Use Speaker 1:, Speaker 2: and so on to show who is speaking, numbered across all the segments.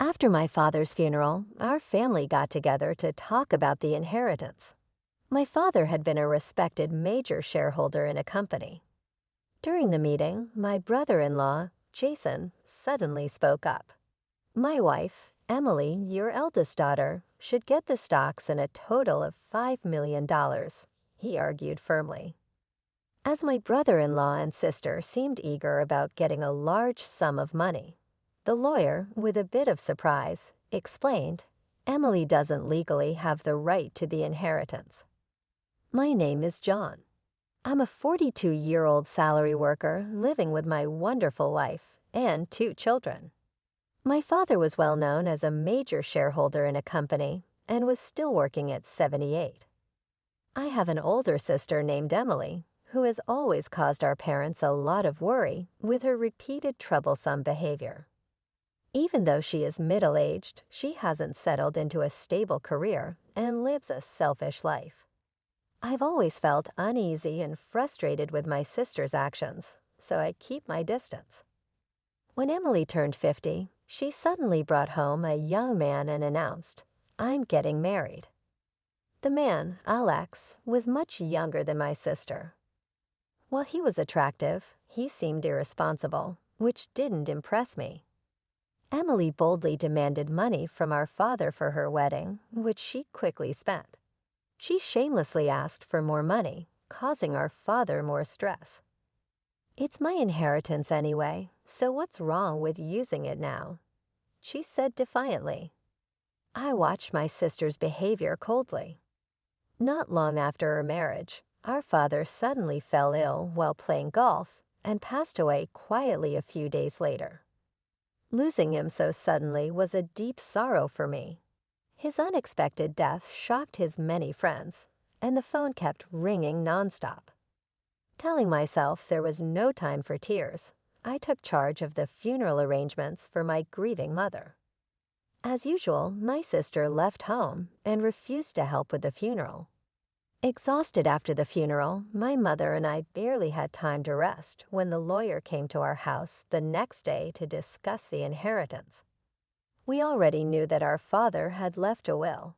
Speaker 1: After my father's funeral, our family got together to talk about the inheritance. My father had been a respected major shareholder in a company. During the meeting, my brother-in-law, Jason, suddenly spoke up. My wife, Emily, your eldest daughter, should get the stocks in a total of $5 million, he argued firmly. As my brother-in-law and sister seemed eager about getting a large sum of money, the lawyer, with a bit of surprise, explained, Emily doesn't legally have the right to the inheritance. My name is John. I'm a 42-year-old salary worker living with my wonderful wife and 2 children. My father was well known as a major shareholder in a company and was still working at 78. I have an older sister named Emily, who has always caused our parents a lot of worry with her repeated troublesome behavior. Even though she is middle-aged, she hasn't settled into a stable career and lives a selfish life. I've always felt uneasy and frustrated with my sister's actions, so I keep my distance. When Emily turned 50, she suddenly brought home a young man and announced, I'm getting married. The man, Alex, was much younger than my sister. While he was attractive, he seemed irresponsible, which didn't impress me. Emily boldly demanded money from our father for her wedding, which she quickly spent. She shamelessly asked for more money, causing our father more stress. It's my inheritance anyway, so what's wrong with using it now? She said defiantly. I watched my sister's behavior coldly. Not long after her marriage, our father suddenly fell ill while playing golf and passed away quietly a few days later. Losing him so suddenly was a deep sorrow for me. His unexpected death shocked his many friends, and the phone kept ringing nonstop. Telling myself there was no time for tears, I took charge of the funeral arrangements for my grieving mother. As usual, my sister left home and refused to help with the funeral. Exhausted after the funeral, my mother and I barely had time to rest when the lawyer came to our house the next day to discuss the inheritance. We already knew that our father had left a will.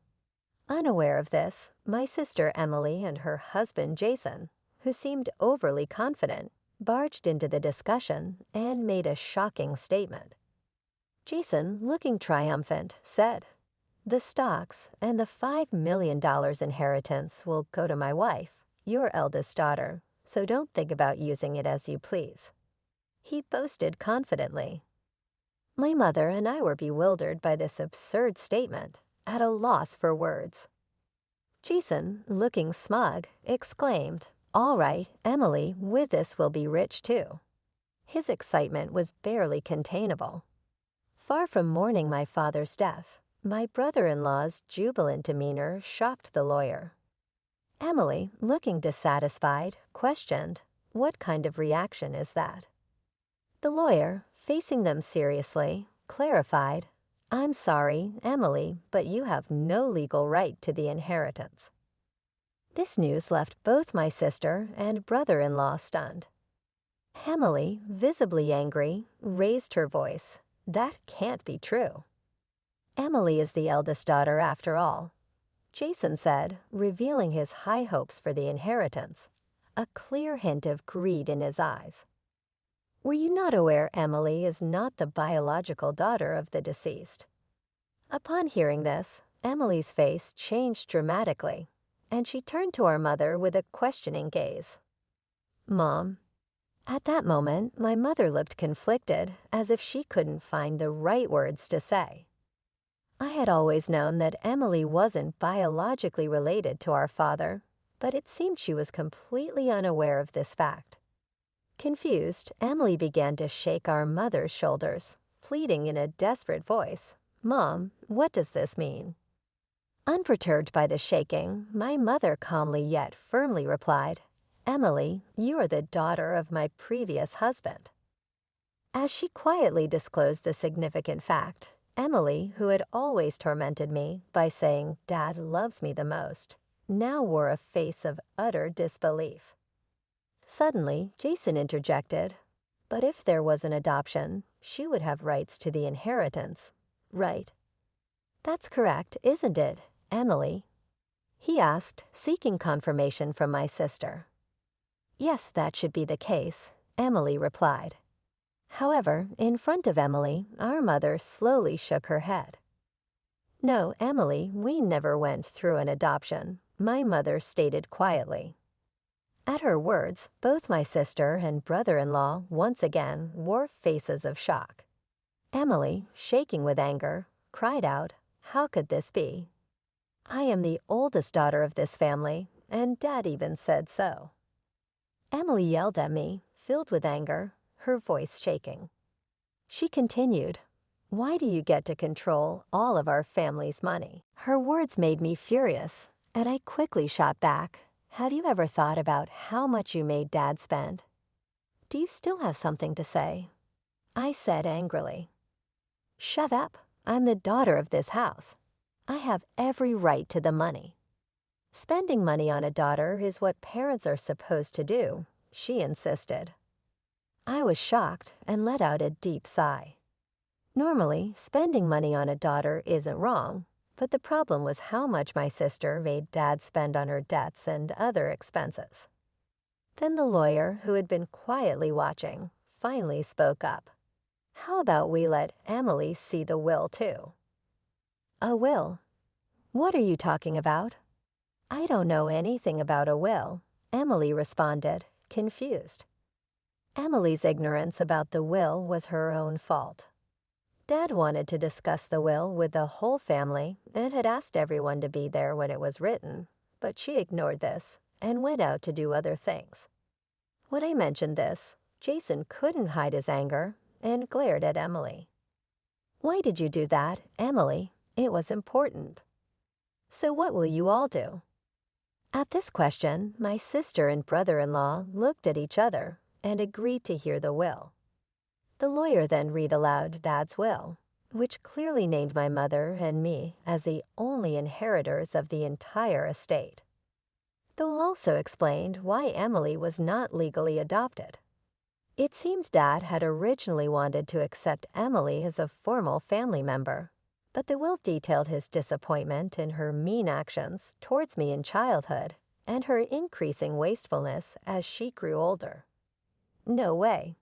Speaker 1: Unaware of this, my sister Emily and her husband Jason, who seemed overly confident, barged into the discussion and made a shocking statement. Jason, looking triumphant, said, the stocks and the $5 million inheritance will go to my wife, your eldest daughter, so don't think about using it as you please. He boasted confidently. My mother and I were bewildered by this absurd statement, at a loss for words. Jason, looking smug, exclaimed, all right, Emily, with this will be rich too. His excitement was barely containable. Far from mourning my father's death, my brother-in-law's jubilant demeanor shocked the lawyer. Emily, looking dissatisfied, questioned, what kind of reaction is that? The lawyer, facing them seriously, clarified, I'm sorry, Emily, but you have no legal right to the inheritance. This news left both my sister and brother-in-law stunned. Emily, visibly angry, raised her voice. That can't be true. Emily is the eldest daughter after all, Jason said, revealing his high hopes for the inheritance, a clear hint of greed in his eyes. Were you not aware Emily is not the biological daughter of the deceased? Upon hearing this, Emily's face changed dramatically, and she turned to our mother with a questioning gaze. Mom. At that moment, my mother looked conflicted, as if she couldn't find the right words to say. I had always known that Emily wasn't biologically related to our father, but it seemed she was completely unaware of this fact. Confused, Emily began to shake our mother's shoulders, pleading in a desperate voice, Mom, what does this mean? Unperturbed by the shaking, my mother calmly yet firmly replied, Emily, you are the daughter of my previous husband. As she quietly disclosed the significant fact, Emily, who had always tormented me by saying Dad loves me the most, now wore a face of utter disbelief. Suddenly, Jason interjected, but if there was an adoption, she would have rights to the inheritance. Right. That's correct, isn't it, Emily? He asked, seeking confirmation from my sister. Yes, that should be the case, Emily replied. However, in front of Emily, our mother slowly shook her head. No, Emily, we never went through an adoption, my mother stated quietly. At her words, both my sister and brother-in-law once again wore faces of shock. Emily, shaking with anger, cried out, "How could this be? I am the oldest daughter of this family, and Dad even said so." Emily yelled at me, filled with anger, her voice shaking. She continued, "Why do you get to control all of our family's money?" Her words made me furious, and I quickly shot back, "Have you ever thought about how much you made Dad spend? Do you still have something to say?" I said angrily, "Shut up. I'm the daughter of this house. I have every right to the money." "Spending money on a daughter is what parents are supposed to do," she insisted. I was shocked and let out a deep sigh. Normally, spending money on a daughter isn't wrong, but the problem was how much my sister made Dad spend on her debts and other expenses. Then the lawyer, who had been quietly watching, finally spoke up. "How about we let Emily see the will too?" "A will? What are you talking about?" "I don't know anything about a will," Emily responded, confused. Emily's ignorance about the will was her own fault. Dad wanted to discuss the will with the whole family and had asked everyone to be there when it was written, but she ignored this and went out to do other things. When I mentioned this, Jason couldn't hide his anger and glared at Emily. "Why did you do that, Emily? It was important." "So what will you all do?" At this question, my sister and brother-in-law looked at each other and agreed to hear the will. The lawyer then read aloud Dad's will, which clearly named my mother and me as the only inheritors of the entire estate. The will also explained why Emily was not legally adopted. It seemed Dad had originally wanted to accept Emily as a formal family member, but the will detailed his disappointment in her mean actions towards me in childhood and her increasing wastefulness as she grew older. No way.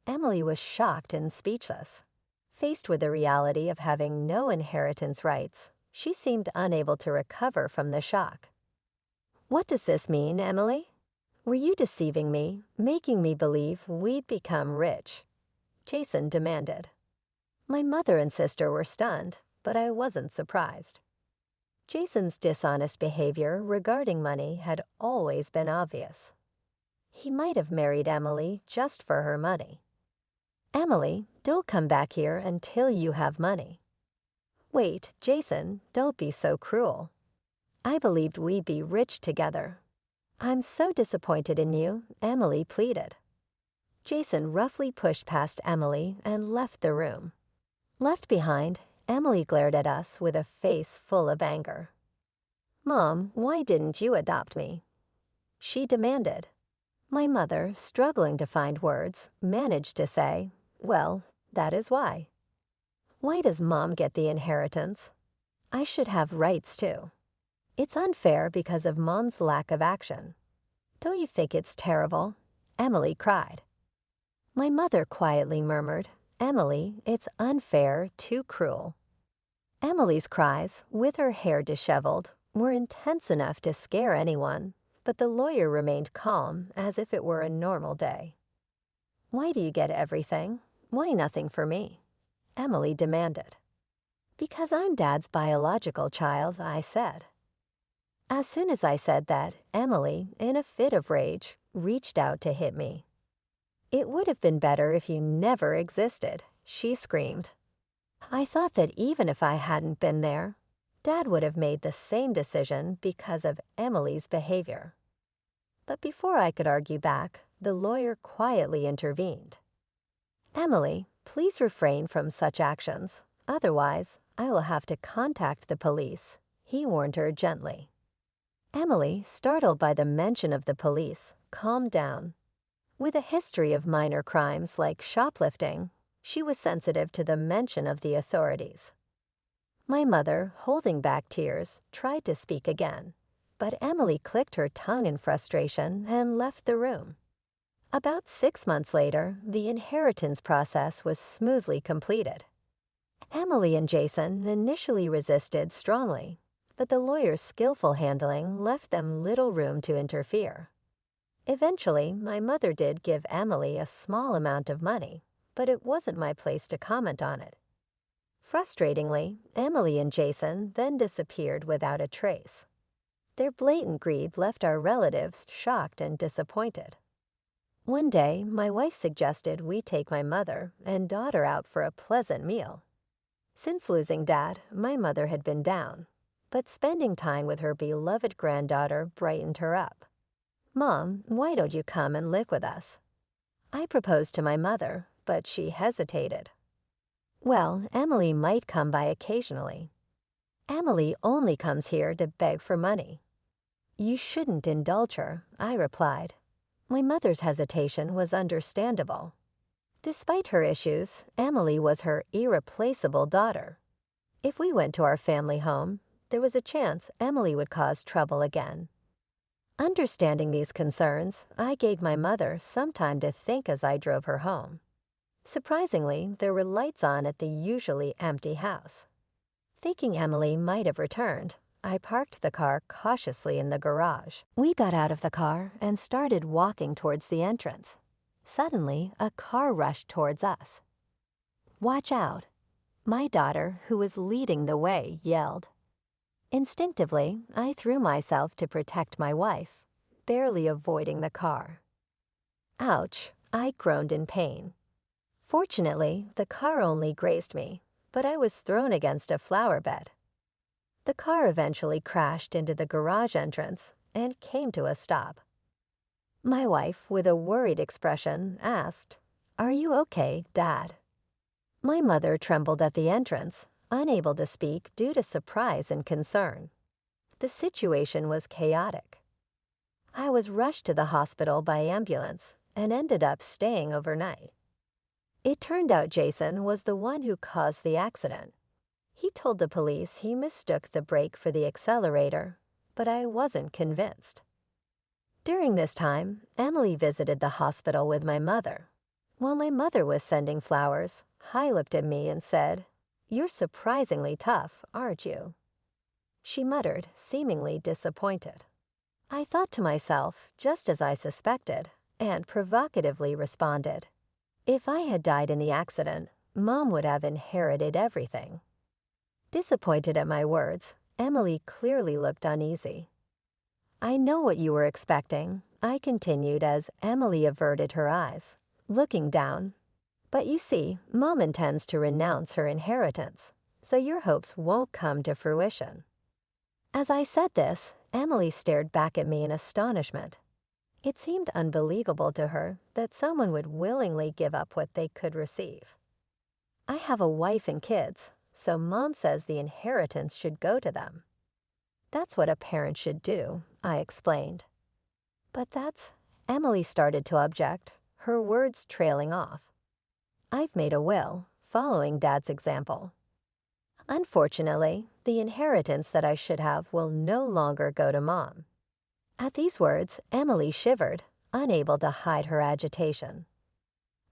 Speaker 1: Emily was shocked and speechless. Faced with the reality of having no inheritance rights, she seemed unable to recover from the shock. "What does this mean, Emily? Were you deceiving me, making me believe we'd become rich?" Jason demanded. My mother and sister were stunned, but I wasn't surprised. Jason's dishonest behavior regarding money had always been obvious. He might have married Emily just for her money. "Emily, don't come back here until you have money." "Wait, Jason, don't be so cruel. I believed we'd be rich together." "I'm so disappointed in you," Emily pleaded. Jason roughly pushed past Emily and left the room. Left behind, Emily glared at us with a face full of anger. "Mom, why didn't you adopt me?" she demanded. My mother, struggling to find words, managed to say, "Well, that is why." "Why does Mom get the inheritance? I should have rights too. It's unfair because of Mom's lack of action. Don't you think it's terrible?" Emily cried. My mother quietly murmured, "Emily, it's unfair, too cruel." Emily's cries, with her hair disheveled, were intense enough to scare anyone, but the lawyer remained calm as if it were a normal day. "Why do you get everything? Why nothing for me?" Emily demanded. "Because I'm Dad's biological child," I said. As soon as I said that, Emily, in a fit of rage, reached out to hit me. "It would have been better if you never existed," she screamed. I thought that even if I hadn't been there, Dad would have made the same decision because of Emily's behavior. But before I could argue back, the lawyer quietly intervened. "Emily, please refrain from such actions. Otherwise, I will have to contact the police," he warned her gently. Emily, startled by the mention of the police, calmed down. With a history of minor crimes like shoplifting, she was sensitive to the mention of the authorities. My mother, holding back tears, tried to speak again, but Emily clicked her tongue in frustration and left the room. About 6 months later, the inheritance process was smoothly completed. Emily and Jason initially resisted strongly, but the lawyer's skillful handling left them little room to interfere. Eventually, my mother did give Emily a small amount of money, but it wasn't my place to comment on it. Frustratingly, Emily and Jason then disappeared without a trace. Their blatant greed left our relatives shocked and disappointed. One day, my wife suggested we take my mother and daughter out for a pleasant meal. Since losing Dad, my mother had been down, but spending time with her beloved granddaughter brightened her up. "Mom, why don't you come and live with us?" I proposed to my mother, but she hesitated. "Well, Emily might come by occasionally." "Emily only comes here to beg for money." "You shouldn't indulge her," I replied. My mother's hesitation was understandable. Despite her issues, Emily was her irreplaceable daughter. If we went to our family home, there was a chance Emily would cause trouble again. Understanding these concerns, I gave my mother some time to think as I drove her home. Surprisingly, there were lights on at the usually empty house. Thinking Emily might have returned, I parked the car cautiously in the garage. We got out of the car and started walking towards the entrance. Suddenly, a car rushed towards us. "Watch out!" My daughter, who was leading the way, yelled. Instinctively, I threw myself to protect my wife, barely avoiding the car. "Ouch!" I groaned in pain. Fortunately, the car only grazed me, but I was thrown against a flower bed. The car eventually crashed into the garage entrance and came to a stop. My wife, with a worried expression, asked, "Are you okay, Dad?" My mother trembled at the entrance, unable to speak due to surprise and concern. The situation was chaotic. I was rushed to the hospital by ambulance and ended up staying overnight. It turned out Jason was the one who caused the accident. He told the police he mistook the brake for the accelerator, but I wasn't convinced. During this time, Emily visited the hospital with my mother. While my mother was sending flowers, I looked at me and said, "You're surprisingly tough, aren't you?" She muttered, seemingly disappointed. I thought to myself, just as I suspected, and provocatively responded, "If I had died in the accident, Mom would have inherited everything." Disappointed at my words, Emily clearly looked uneasy. "I know what you were expecting," I continued as Emily averted her eyes, looking down. "But you see, Mom intends to renounce her inheritance, so your hopes won't come to fruition." As I said this, Emily stared back at me in astonishment. It seemed unbelievable to her that someone would willingly give up what they could receive. "I have a wife and kids, so Mom says the inheritance should go to them." "That's what a parent should do," I explained. "But that's—" Emily started to object, her words trailing off. "I've made a will, following Dad's example. Unfortunately, the inheritance that I should have will no longer go to Mom." At these words, Emily shivered, unable to hide her agitation.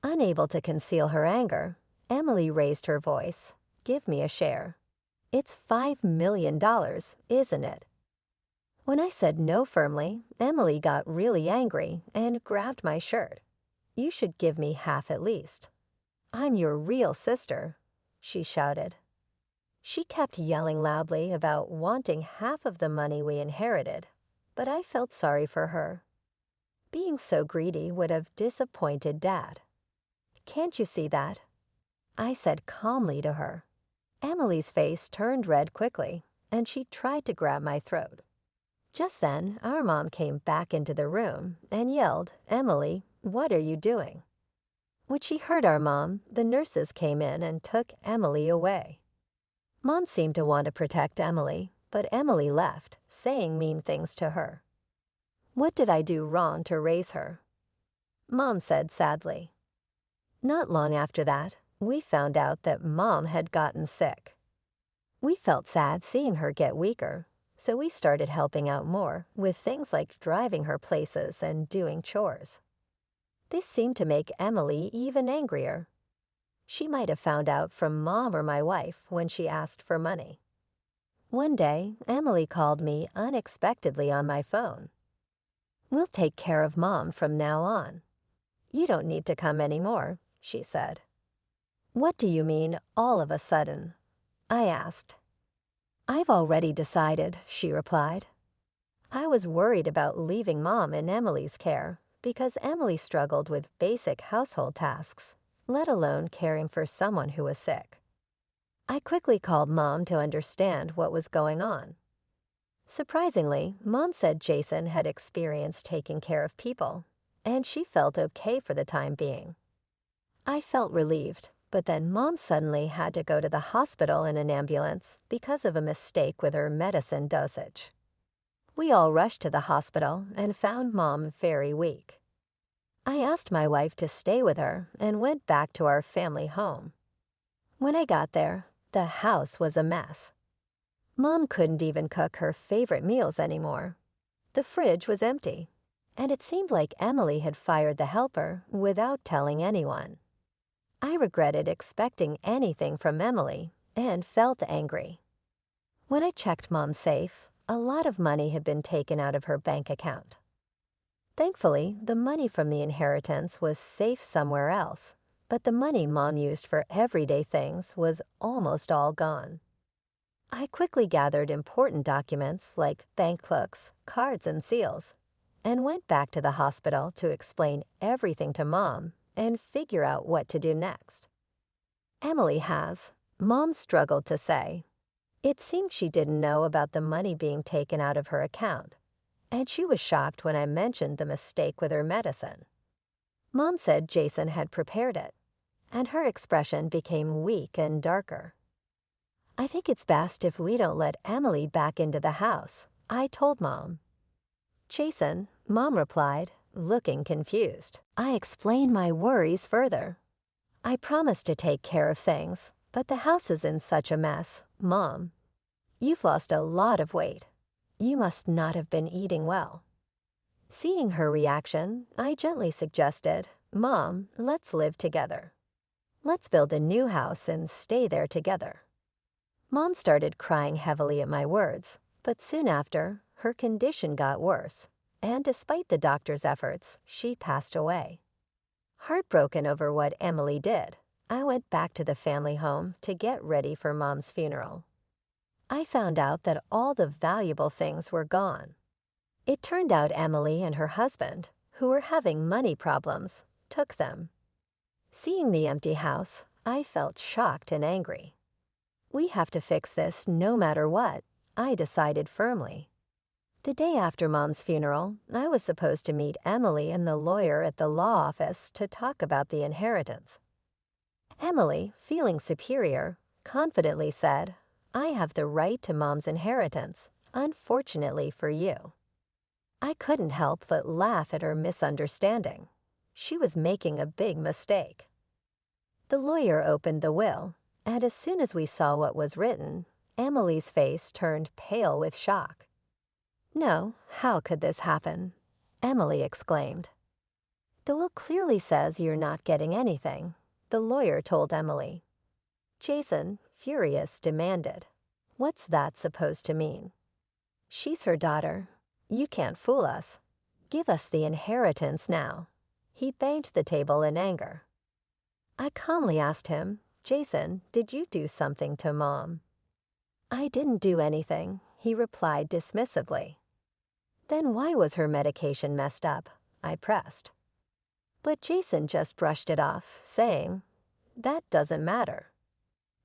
Speaker 1: Unable to conceal her anger, Emily raised her voice. "Give me a share. It's $5 million, isn't it?" When I said no firmly, Emily got really angry and grabbed my shirt. "You should give me half at least. I'm your real sister," she shouted. She kept yelling loudly about wanting half of the money we inherited, but I felt sorry for her. Being so greedy would have disappointed Dad. "Can't you see that?" I said calmly to her. Emily's face turned red quickly, and she tried to grab my throat. Just then, our mom came back into the room and yelled, "Emily, what are you doing?" When she heard our mom, the nurses came in and took Emily away. Mom seemed to want to protect Emily, but Emily left, saying mean things to her. "What did I do wrong to raise her?" Mom said sadly. Not long after that, we found out that Mom had gotten sick. We felt sad seeing her get weaker, so we started helping out more with things like driving her places and doing chores. This seemed to make Emily even angrier. She might have found out from Mom or my wife when she asked for money. One day, Emily called me unexpectedly on my phone. "We'll take care of Mom from now on. You don't need to come anymore," she said. "What do you mean, all of a sudden?" I asked. "I've already decided," she replied. I was worried about leaving Mom in Emily's care because Emily struggled with basic household tasks, let alone caring for someone who was sick. I quickly called Mom to understand what was going on. Surprisingly, Mom said Jason had experience taking care of people, and she felt okay for the time being. I felt relieved, but then Mom suddenly had to go to the hospital in an ambulance because of a mistake with her medicine dosage. We all rushed to the hospital and found Mom very weak. I asked my wife to stay with her and went back to our family home. When I got there, the house was a mess. Mom couldn't even cook her favorite meals anymore. The fridge was empty, and it seemed like Emily had fired the helper without telling anyone. I regretted expecting anything from Emily and felt angry. When I checked Mom's safe, a lot of money had been taken out of her bank account. Thankfully, the money from the inheritance was safe somewhere else, but the money Mom used for everyday things was almost all gone. I quickly gathered important documents like bank books, cards, and seals, and went back to the hospital to explain everything to Mom and figure out what to do next. "Emily has," Mom struggled to say. It seemed she didn't know about the money being taken out of her account, and she was shocked when I mentioned the mistake with her medicine. Mom said Jason had prepared it, and her expression became weak and darker. "I think it's best if we don't let Emily back into the house," I told Mom. "Jason," Mom replied, looking confused. I explained my worries further. "I promised to take care of things, but the house is in such a mess, Mom. You've lost a lot of weight. You must not have been eating well." Seeing her reaction, I gently suggested, "Mom, let's live together. Let's build a new house and stay there together." Mom started crying heavily at my words, but soon after, her condition got worse, and despite the doctor's efforts, she passed away. Heartbroken over what Emily did, I went back to the family home to get ready for Mom's funeral. I found out that all the valuable things were gone. It turned out Emily and her husband, who were having money problems, took them. Seeing the empty house, I felt shocked and angry. "We have to fix this no matter what," I decided firmly. The day after Mom's funeral, I was supposed to meet Emily and the lawyer at the law office to talk about the inheritance. Emily, feeling superior, confidently said, "I have the right to Mom's inheritance, unfortunately for you." I couldn't help but laugh at her misunderstanding. She was making a big mistake. The lawyer opened the will, and as soon as we saw what was written, Emily's face turned pale with shock. "No, how could this happen?" Emily exclaimed. "The will clearly says you're not getting anything," the lawyer told Emily. Jason, furious, demanded, "What's that supposed to mean? She's her daughter. You can't fool us. Give us the inheritance now." He banged the table in anger. I calmly asked him, "Jason, did you do something to Mom?" "I didn't do anything," he replied dismissively. "Then why was her medication messed up?" I pressed. But Jason just brushed it off, saying, "That doesn't matter."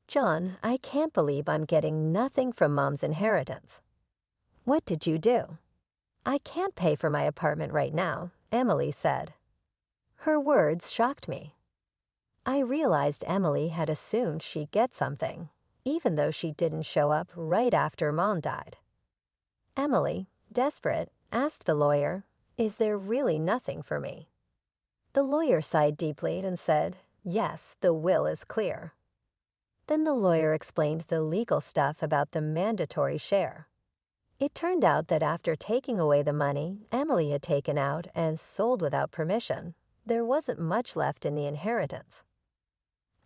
Speaker 1: "John, I can't believe I'm getting nothing from Mom's inheritance." "What did you do?" "I can't pay for my apartment right now," Emily said. Her words shocked me. I realized Emily had assumed she'd get something, even though she didn't show up right after Mom died. Emily, desperate, asked the lawyer, "Is there really nothing for me?" The lawyer sighed deeply and said, "Yes, the will is clear." Then the lawyer explained the legal stuff about the mandatory share. It turned out that after taking away the money Emily had taken out and sold without permission, there wasn't much left in the inheritance.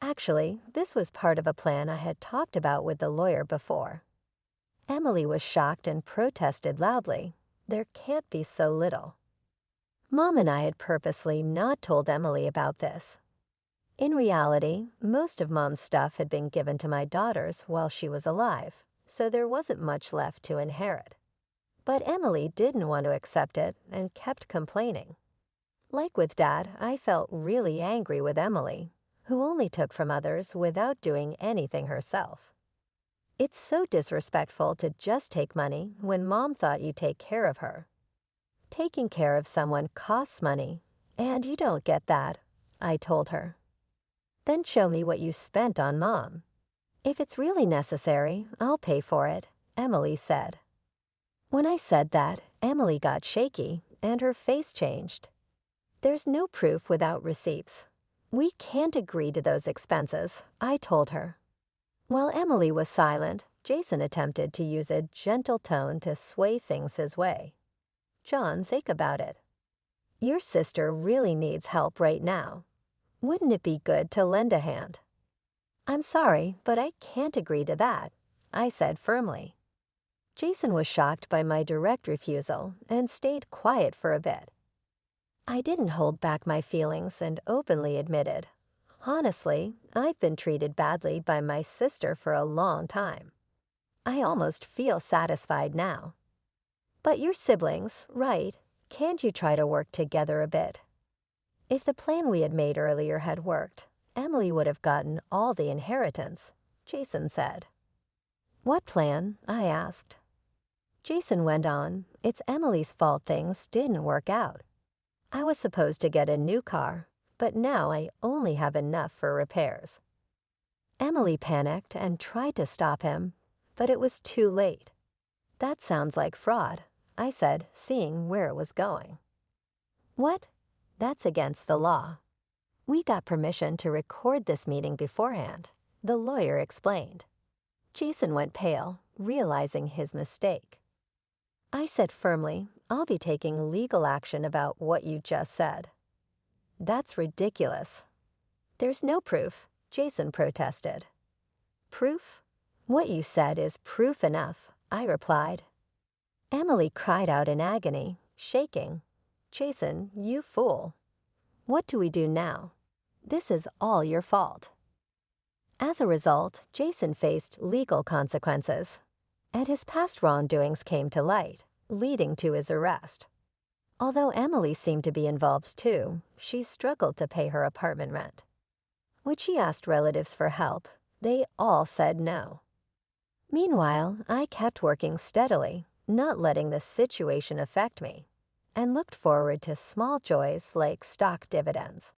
Speaker 1: Actually, this was part of a plan I had talked about with the lawyer before. Emily was shocked and protested loudly. There can't be so little. Mom and I had purposely not told Emily about this. In reality, most of Mom's stuff had been given to my daughters while she was alive, so there wasn't much left to inherit. But Emily didn't want to accept it and kept complaining. Like with Dad, I felt really angry with Emily, who only took from others without doing anything herself. It's so disrespectful to just take money when Mom thought you'd take care of her. Taking care of someone costs money, and you don't get that, I told her. Then show me what you spent on Mom. If it's really necessary, I'll pay for it, Emily said. When I said that, Emily got shaky and her face changed. There's no proof without receipts. We can't agree to those expenses, I told her. While Emily was silent, Jason attempted to use a gentle tone to sway things his way. John, think about it. Your sister really needs help right now. Wouldn't it be good to lend a hand? I'm sorry, but I can't agree to that, I said firmly. Jason was shocked by my direct refusal and stayed quiet for a bit. I didn't hold back my feelings and openly admitted, honestly, I've been treated badly by my sister for a long time. I almost feel satisfied now. But your siblings, right? Can't you try to work together a bit? If the plan we had made earlier had worked, Emily would have gotten all the inheritance, Jason said. What plan? I asked. Jason went on, it's Emily's fault things didn't work out. I was supposed to get a new car, but now I only have enough for repairs. Emily panicked and tried to stop him, but it was too late. That sounds like fraud, I said, seeing where it was going. What? That's against the law. We got permission to record this meeting beforehand, the lawyer explained. Jason went pale, realizing his mistake. I said firmly, I'll be taking legal action about what you just said. That's ridiculous. There's no proof, Jason protested. Proof? What you said is proof enough, I replied. Emily cried out in agony, shaking. Jason, you fool. What do we do now? This is all your fault. As a result, Jason faced legal consequences, and his past wrongdoings came to light, leading to his arrest. Although Emily seemed to be involved too, she struggled to pay her apartment rent. When she asked relatives for help, they all said no. Meanwhile, I kept working steadily, not letting the situation affect me, and looked forward to small joys like stock dividends.